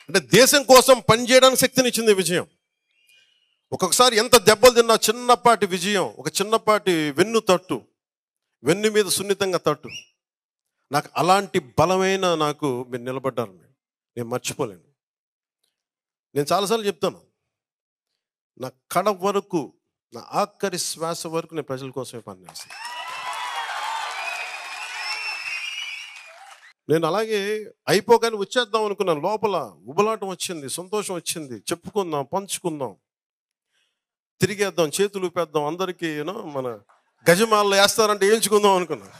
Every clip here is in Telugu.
అంటే దేశం కోసం పనిచేయడానికి శక్తినిచ్చింది విజయం. ఒక్కొక్కసారి ఎంత దెబ్బలు తిన్నా చిన్నపాటి విజయం, ఒక చిన్నపాటి వెన్ను తట్టు, వెన్ను మీద సున్నితంగా తట్టు, నాకు అలాంటి బలమైన నాకు మీరు నిలబడ్డారు. నేను మర్చిపోలేను. నేను చాలాసార్లు చెప్తాను, నా కడ వరకు, నా ఆఖరి శ్వాస వరకు నేను ప్రజల కోసమే పనిచేస్తాను. నేను అలాగే అయిపోగానే వచ్చేద్దాం అనుకున్నాను. లోపల ఉబలాటం వచ్చింది, సంతోషం వచ్చింది, చెప్పుకుందాం, పంచుకుందాం, తిరిగేద్దాం, చేతులు ఊపేద్దాం, అందరికీ మన గజమాలలో వేస్తారంటే వేయించుకుందాం అనుకున్నాను.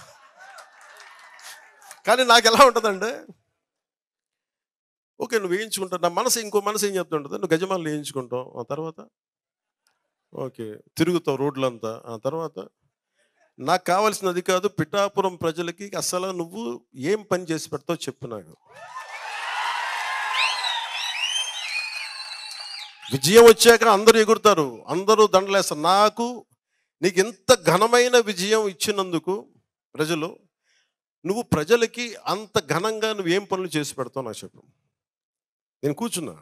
కానీ నాకు ఎలా ఉంటుందంటే, ఓకే నువ్వు వేయించుకుంటావు, నా మనసు ఇంకో మనసు ఏం చెప్తుంటుంది, నువ్వు గజమాలలో వేయించుకుంటావు, ఆ తర్వాత ఓకే తిరుగుతావు రోడ్లంతా, ఆ తర్వాత నాకు కావాల్సినది కాదు, పిఠాపురం ప్రజలకి అసలు నువ్వు ఏం పని చేసి పెడతావు చెప్పు నాకు. విజయం వచ్చాక అందరూ ఎగురుతారు, అందరూ దండలేస్తారు. నీకు ఎంత ఘనమైన విజయం ఇచ్చినందుకు ప్రజలు, నువ్వు ప్రజలకి అంత ఘనంగా నువ్వేం పనులు చేసి పెడతావు నాకు చెప్పు. నేను కూర్చున్నా,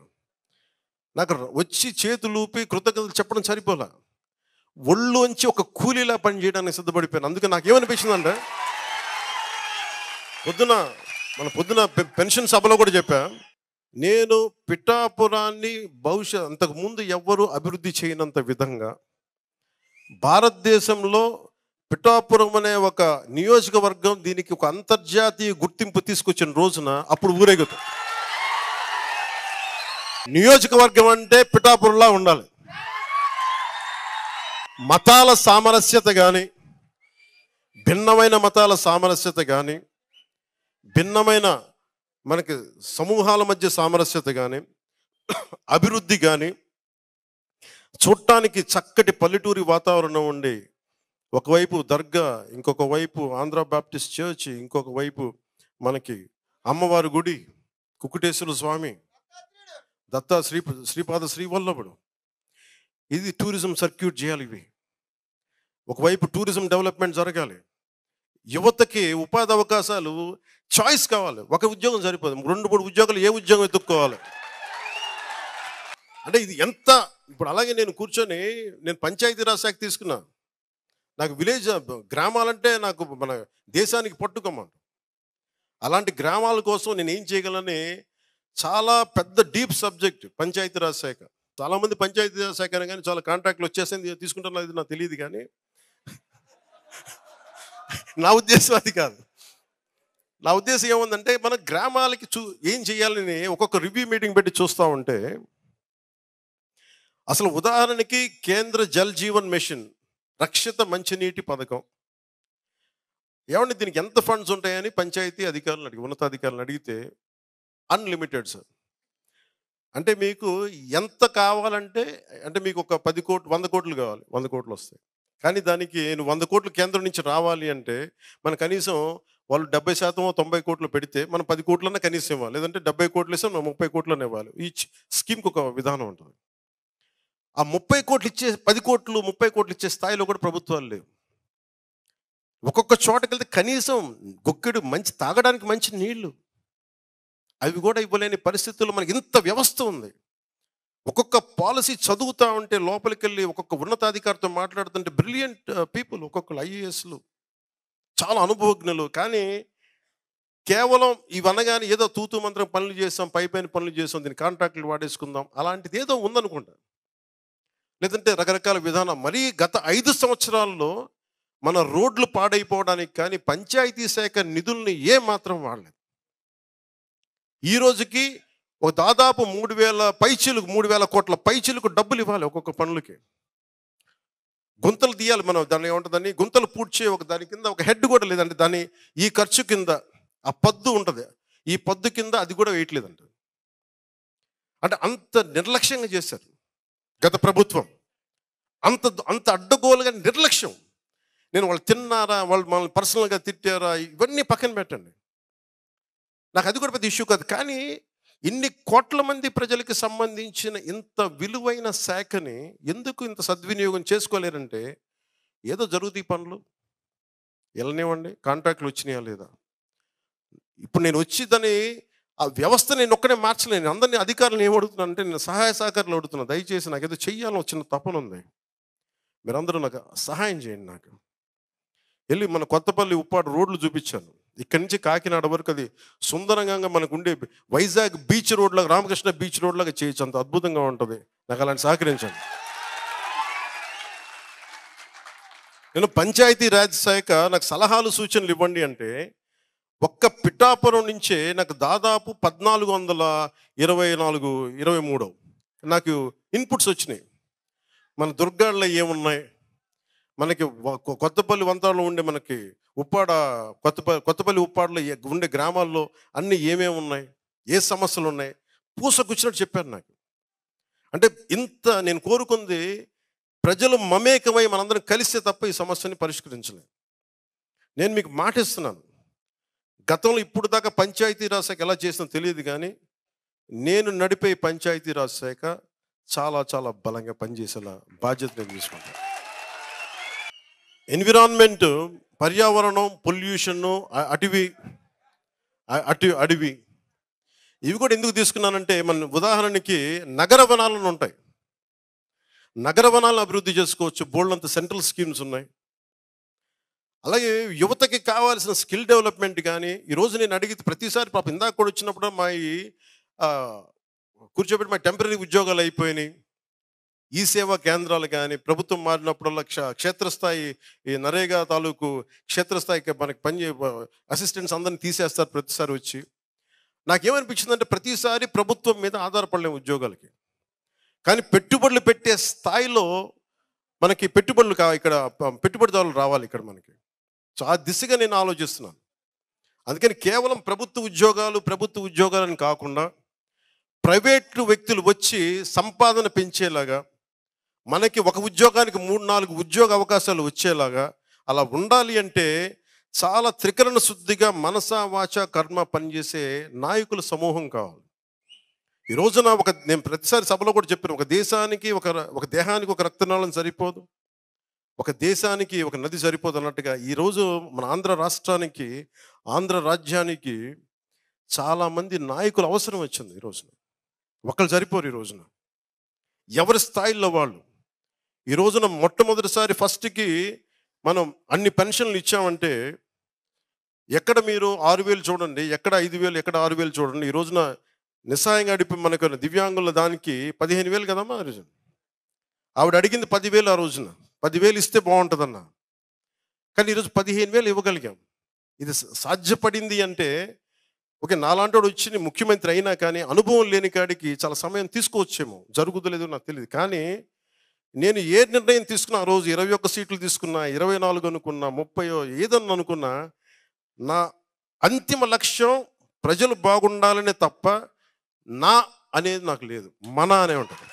నాకు వచ్చి చేతులు ఊపి కృతజ్ఞతలు చెప్పడం సరిపోలా, ఒళ్ళోంచి ఒక కూలీలా పని చేయడానికి సిద్ధపడిపోయాను. అందుకే నాకేమనిపించిందంటే, పొద్దున పెన్షన్ సభలో కూడా చెప్పా, నేను పిఠాపురాన్ని అంతకుముందు ఎవ్వరూ అభివృద్ధి చేయనంత విధంగా భారతదేశంలో పిఠాపురం అనే ఒక నియోజకవర్గం దీనికి ఒక అంతర్జాతీయ గుర్తింపు తీసుకొచ్చిన రోజున అప్పుడు ఊరేగుతాం. నియోజకవర్గం అంటే పిఠాపురంలా ఉండాలి. మతాల సామరస్యత కానీ, భిన్నమైన మతాల సామరస్యత కానీ, భిన్నమైన మనకి సమూహాల మధ్య సామరస్యత కానీ, అభివృద్ధి కానీ, చూడటానికి చక్కటి పల్లెటూరి వాతావరణం ఉండి, ఒకవైపు దర్గా, ఇంకొక వైపు ఆంధ్ర బాప్టిస్ట్ చర్చ్, ఇంకొక వైపు మనకి అమ్మవారి గుడి, కుకుటేశ్వర స్వామి, దత్తా శ్రీపాద శ్రీవల్లభుడు, ఇది టూరిజం సర్క్యూట్ చేయాలి. ఇవి ఒకవైపు టూరిజం డెవలప్మెంట్ జరగాలి, యువతకి ఉపాధి అవకాశాలు, చాయిస్ కావాలి. ఒక ఉద్యోగం సరిపోదు, 2-3 ఉద్యోగాలు, ఏ ఉద్యోగం ఎత్తుక్కోవాలి అంటే ఇది ఎంత. ఇప్పుడు అలాగే నేను కూర్చొని నేను పంచాయతీరాజ్ శాఖ తీసుకున్నా. నాకు గ్రామాలంటే నాకు మన దేశానికి పట్టుకోమాట. అలాంటి గ్రామాల కోసం నేను ఏం చేయగలని చాలా పెద్ద డీప్ సబ్జెక్ట్ పంచాయతీరాజ్ శాఖ. చాలామంది పంచాయతీరాజ్ శాఖ కానీ చాలా కాంట్రాక్ట్లు వచ్చేసింది తీసుకుంటున్నది నాకు తెలియదు. కానీ నా ఉద్దేశం అది కాదు. నా ఉద్దేశం ఏముందంటే, మన గ్రామాలకి ఏం చేయాలని ఒక్కొక్క రివ్యూ మీటింగ్ పెట్టి చూస్తూ ఉంటే, అసలు ఉదాహరణకి కేంద్ర జల్ జీవన్ మిషన్, రక్షిత మంచినీటి పథకం, ఏమంటే దీనికి ఎంత ఫండ్స్ ఉంటాయని పంచాయతీ అధికారులను ఉన్నతాధికారులను అడిగితే అన్లిమిటెడ్ సార్. అంటే మీకు ఎంత కావాలంటే, అంటే మీకు ఒక 10 కోట్లు 100 కోట్లు కావాలి, 100 కోట్లు వస్తాయి. కానీ దానికి నువ్వు 100 కోట్లు కేంద్రం నుంచి రావాలి అంటే మన కనీసం వాళ్ళు 70% 90 కోట్లు పెడితే మనం 10 కోట్లన్నా కనీసం ఇవ్వాలి, లేదంటే 70 కోట్లు ఇస్తే మనం 30 కోట్లనే ఇవ్వాలి. ఈ స్కీమ్కి ఒక విధానం ఉంటుంది. ఆ 30 కోట్లు ఇచ్చే 10 కోట్లు 30 కోట్లు ఇచ్చే స్థాయిలో కూడా ప్రభుత్వాలు లేవు. ఒక్కొక్క చోటకి వెళ్తే కనీసం గుక్కెడు తాగడానికి మంచి నీళ్లు అవి కూడా ఇవ్వలేని పరిస్థితుల్లో మనకి ఇంత వ్యవస్థ ఉంది. ఒక్కొక్క పాలసీ చదువుతూ ఉంటే, లోపలికి వెళ్ళి ఒక్కొక్క ఉన్నతాధికారితో మాట్లాడుతుంటే బ్రిలియంట్ పీపుల్, ఒక్కొక్కరు ఐఏఎస్లు, చాలా అనుభవజ్ఞులు. కానీ కేవలం ఇవనగానే ఏదో తూతూ మంత్రం పనులు చేస్తాం, పైపైన పనులు చేస్తాం, దీన్ని కాంట్రాక్టులు వాడేసుకుందాం, అలాంటిది ఏదో ఉందనుకుంటా. లేదంటే రకరకాల విధానం. మరీ గత 5 సంవత్సరాల్లో మన రోడ్లు పాడైపోవడానికి కానీ పంచాయతీ శాఖ నిధుల్ని ఏమాత్రం వాడలేదు. ఈ రోజుకి ఒక దాదాపు 3,000 కోట్ల పైచిలకు డబ్బులు ఇవ్వాలి ఒక్కొక్క పనులకి. గుంతలు తీయాలి మనం, దాన్ని ఏముంటుందని గుంతలు పూడ్చే దాని కింద ఒక హెడ్ కూడా లేదంటే, దాని ఈ ఖర్చు కింద ఆ పద్దు ఉంటుంది, ఈ పద్దు కింద అది కూడా వేయట్లేదంట. అంటే అంత నిర్లక్ష్యంగా చేశారు గత ప్రభుత్వం. అంత అడ్డగోలుగా నిర్లక్ష్యం. నేను వాళ్ళు తిన్నారా, వాళ్ళు మనల్ని పర్సనల్గా తిట్టారా, ఇవన్నీ పక్కన పెట్టండి, నాకు అది కూడా పెద్ద ఇష్యూ కాదు. కానీ ఇన్ని కోట్ల మంది ప్రజలకు సంబంధించిన ఇంత విలువైన శాఖని ఎందుకు ఇంత సద్వినియోగం చేసుకోలేరంటే, ఏదో జరుగుతాయి పనులు, వెళ్ళనివ్వండి, కాంట్రాక్ట్లు వచ్చినాయా లేదా. ఇప్పుడు నేను వచ్చి దాన్ని ఆ వ్యవస్థ నేను ఒక్కడే మార్చలేను. అందరినీ అధికారులను ఏమడుగుతున్నాను అంటే, నేను సహాయ సహకారాలు అడుగుతున్నా. దయచేసి నాకేదో చెయ్యాలని ఒక చిన్న తపన ఉంది. మీరందరూ నాకు సహాయం చేయండి నాకు. వెళ్ళి మన కొత్తపల్లి ఉప్పాడు రోడ్లు చూపించాను. ఇక్కడి నుంచి కాకినాడ వరకు అది సుందరంగా మనకు ఉండే వైజాగ్ బీచ్ రోడ్ లాగా, రామకృష్ణ బీచ్ రోడ్ లాగా చేయొచ్చు. అంత అద్భుతంగా ఉంటుంది. నాకు అలాంటి సహకరించండి. నేను పంచాయతీ రాజ్ శాఖ నాకు సలహాలు సూచనలు ఇవ్వండి అంటే, ఒక్క పిఠాపురం నుంచే నాకు దాదాపు 1424-23 నాకు ఇన్పుట్స్ వచ్చినాయి. మన దుర్గాల్లో ఏమున్నాయి, మనకి కొత్తపల్లి వంతాలో ఉండే మనకి ఉప్పాడ కొత్తపల్లి ఉప్పాడలో ఉండే గ్రామాల్లో అన్నీ ఏమేమి ఉన్నాయి, ఏ సమస్యలు ఉన్నాయి, పూసగుచ్చినట్టు చెప్పారు నాకు. అంటే ఇంత నేను కోరుకుంది ప్రజలు మమేకమై మనందరం కలిస్తే తప్ప ఈ సమస్యని పరిష్కరించలేదు. నేను మీకు మాటిస్తున్నాను, గతంలో ఇప్పుడు దాకా పంచాయతీరాజ్ శాఖ ఎలా చేసినా తెలియదు, కానీ నేను నడిపే పంచాయతీరాజ్ శాఖ చాలా చాలా బలంగా పనిచేసేలా బాధ్యత నేను తీసుకుంటాను. ఎన్విరాన్మెంట్, పర్యావరణం, పొల్యూషన్, అడవి ఇవి కూడా ఎందుకు తీసుకున్నానంటే, మన ఉదాహరణకి నగర వనాలను ఉంటాయి. నగర వనాలను అభివృద్ధి చేసుకోవచ్చు. బోల్డంత సెంట్రల్ స్కీమ్స్ ఉన్నాయి. అలాగే యువతకి కావాల్సిన స్కిల్ డెవలప్మెంట్ కానీ ఈరోజు నేను అడిగితే ప్రతిసారి పాపం ఇందాక కూడా వచ్చినప్పుడు మా కూర్చోబెట్టి మా టెంపరీ ఉద్యోగాలు అయిపోయినాయి. ఈ సేవా కేంద్రాలు కానీ ప్రభుత్వం మారినప్పుడల్లా క్షేత్రస్థాయి ఈ నరేగా తాలూకు క్షేత్రస్థాయికి మనకి అసిస్టెంట్స్ అందరిని తీసేస్తారు ప్రతిసారి వచ్చి. నాకేమనిపించిందంటే, ప్రతిసారి ప్రభుత్వం మీద ఆధారపడలేము ఉద్యోగాలకి, కానీ పెట్టుబడులు పెట్టే స్థాయిలో మనకి ఇక్కడ పెట్టుబడిదారులు రావాలి ఇక్కడ మనకి. సో ఆ దిశగా నేను ఆలోచిస్తున్నాను. అందుకని కేవలం ప్రభుత్వ ఉద్యోగాలని కాకుండా ప్రైవేటు వ్యక్తులు వచ్చి సంపాదన పెంచేలాగా, మనకి ఒక ఉద్యోగానికి 3-4 ఉద్యోగ అవకాశాలు వచ్చేలాగా అలా ఉండాలి అంటే చాలా త్రికరణ శుద్ధిగా మనస వాచ కర్మ పనిచేసే నాయకుల సమూహం కావాలి. ఈ రోజున నేను ప్రతిసారి సభలో కూడా చెప్పాను, ఒక దేశానికి ఒక దేహానికి ఒక రక్తనాళం సరిపోదు, ఒక దేశానికి ఒక నది సరిపోదు అన్నట్టుగా ఈరోజు మన ఆంధ్ర రాజ్యానికి చాలామంది నాయకులు అవసరం వచ్చింది. ఈ రోజున ఒకళ్ళు సరిపోరు. ఈ రోజున ఎవరి స్థాయిలో వాళ్ళు. ఈ రోజున మొట్టమొదటిసారి ఫస్ట్కి మనం అన్ని పెన్షన్లు ఇచ్చామంటే, ఎక్కడ మీరు 6,000 చూడండి, ఎక్కడ 5,000, ఎక్కడ 6,000 చూడండి. ఈ రోజున నిస్సాయంగా అడిపి మనకు దివ్యాంగుల దానికి 15,000 కదమ్మా ఆ రోజున. ఆవిడ అడిగింది 10,000 ఆ రోజున. 10,000 ఇస్తే బాగుంటుందన్న. కానీ ఈరోజు 15,000 ఇవ్వగలిగాం. ఇది సాధ్యపడింది అంటే, ఓకే నాలాంటి వాడు వచ్చి ముఖ్యమంత్రి అయినా కానీ అనుభవం లేని కాడికి చాలా సమయం తీసుకోవచ్చేమో, జరుగుదలేదో నాకు తెలియదు. కానీ నేను ఏ నిర్ణయం తీసుకున్నా, ఆ రోజు 21 సీట్లు తీసుకున్నా, 24 అనుకున్నా, 30 ఏదన్నా అనుకున్నా, నా అంతిమ లక్ష్యం ప్రజలు బాగుండాలనే తప్ప నా అనేది నాకు లేదు, మన అనే ఉంటుంది.